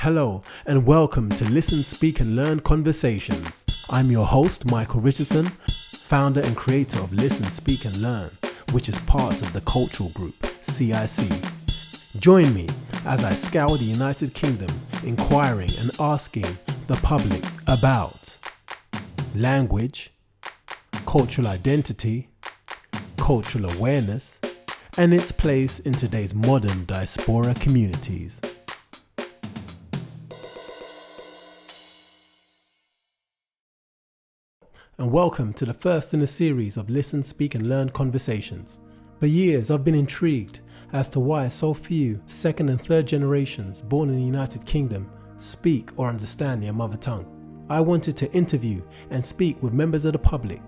Hello and welcome to Listen, Speak and Learn Conversations. I'm your host, Michael Richardson, founder and creator of Listen, Speak and Learn, which is part of the cultural group, CIC. Join me as I scour the United Kingdom, inquiring and asking the public about language, cultural identity, cultural awareness, and its place in today's modern diaspora communities. And welcome to the first in a series of Listen, Speak and Learn Conversations. For years I've been intrigued as to why so few second and third generations born in the United Kingdom speak or understand their mother tongue. I wanted to interview and speak with members of the public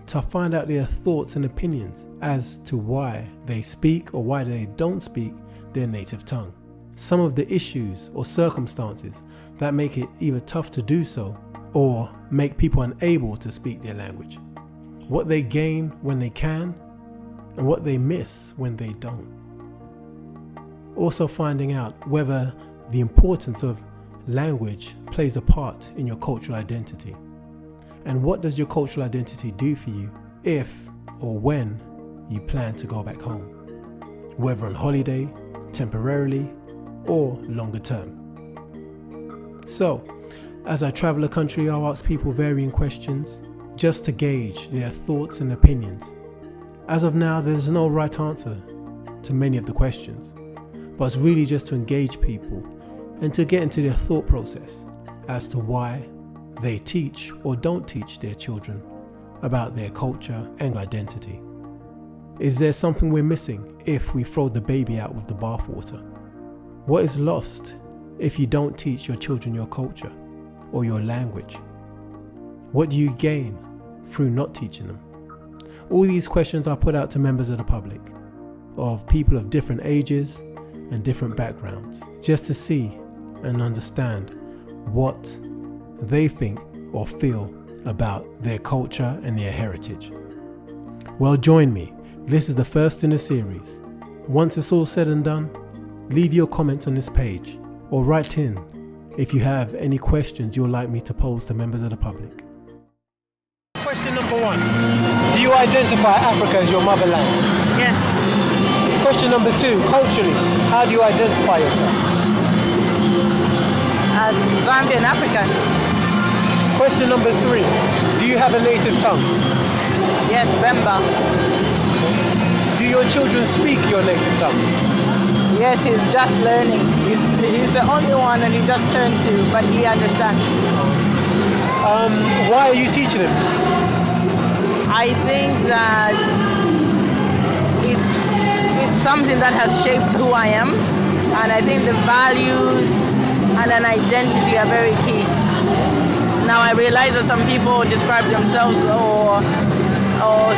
to find out their thoughts and opinions as to why they speak or why they don't speak their native tongue. Some of the issues or circumstances that make it either tough to do so or make people unable to speak their language. What they gain when they can and what they miss when they don't. Also finding out whether the importance of language plays a part in your cultural identity. And what does your cultural identity do for you if or when you plan to go back home? Whether on holiday, temporarily, or longer term. So, as I travel the country, I'll ask people varying questions just to gauge their thoughts and opinions. As of now, there's no right answer to many of the questions, but it's really just to engage people and to get into their thought process as to why they teach or don't teach their children about their culture and identity. Is there something we're missing if we throw the baby out with the bathwater? What is lost if you don't teach your children your culture or your language? What do you gain through not teaching them? All these questions are put out to members of the public, of people of different ages and different backgrounds, just to see and understand what they think or feel about their culture and their heritage. Well, join me. This is the first in a series. Once it's all said and done, leave your comments on this page or write in if you have any questions you'd like me to pose to members of the public. Question number one. Do you identify Africa as your motherland? Yes. Question number two. Culturally, how do you identify yourself? As Zambian African. Question number three. Do you have a native tongue? Yes, Bemba. Do your children speak your native tongue? Yes, he's just learning. He's the only one and he just turned 2, but he understands. Why are you teaching him? I think that it's something that has shaped who I am, and I think the values and an identity are very key. Now I realize that some people describe themselves or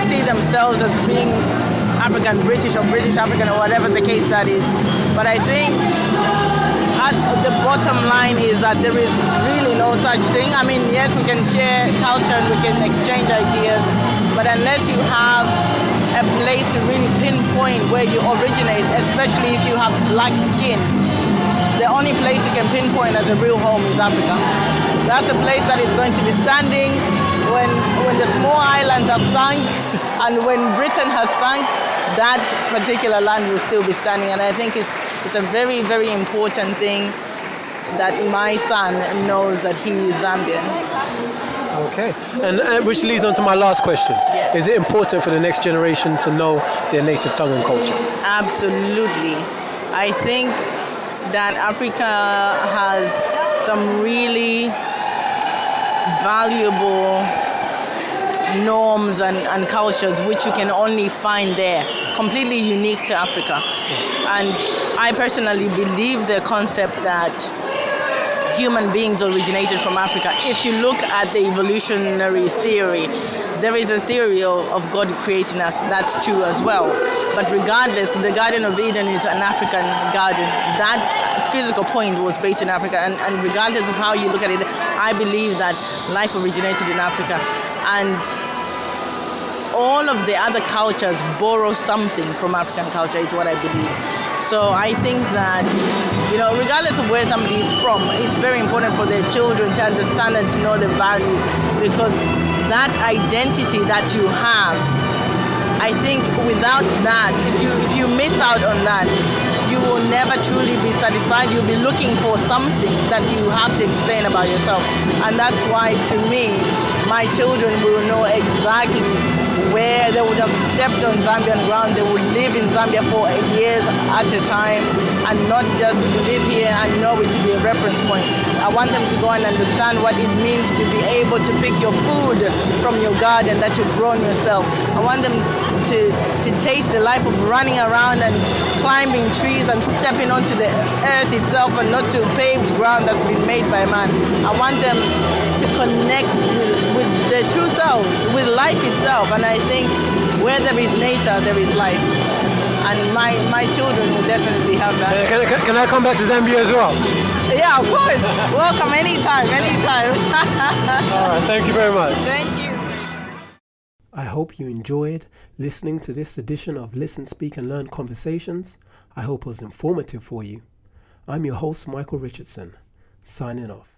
see themselves as being African British or British African or whatever the case that is. But I think at the bottom line is that there is really no such thing. I mean, yes, we can share culture and we can exchange ideas, but unless you have a place to really pinpoint where you originate, especially if you have black skin, the only place you can pinpoint as a real home is Africa. That's the place that is going to be standing when the small islands have sunk and when Britain has sunk, that particular land will still be standing. And I think it's a very, very important thing that my son knows that he is Zambian. Okay, and which leads on to my last question. Yeah. Is it important for the next generation to know their native tongue and culture? Absolutely. I think that Africa has some really valuable norms and cultures which you can only find there, completely unique to Africa. And I personally believe the concept that human beings originated from Africa. If you look at the evolutionary theory, there is a theory of God creating us. That's true as well. But regardless, the Garden of Eden is an African garden. That physical point was based in Africa. And regardless of how you look at it, I believe that life originated in Africa. And all of the other cultures borrow something from African culture, is what I believe. So I think that, regardless of where somebody is from, it's very important for their children to understand and to know the values, because that identity that you have, I think without that, if you miss out on that, you will never truly be satisfied. You'll be looking for something that you have to explain about yourself. And that's why, to me, my children will know exactly where they would have stepped on Zambian ground. They would live in Zambia for years at a time and not just live here and know it to be a reference point. I want them to go and understand what it means to be able to pick your food from your garden that you've grown yourself. I want them to taste the life of running around and climbing trees and stepping onto the earth itself and not to paved ground that's been made by man. I want them to connect with their true selves, with life itself. And I think where there is nature, there is life. And my children will definitely have that. Can I come back to Zambia as well? Yeah, of course. Welcome anytime. All right, thank you very much. Thank you. I hope you enjoyed listening to this edition of Listen, Speak and Learn Conversations. I hope it was informative for you. I'm your host, Michael Richardson, signing off.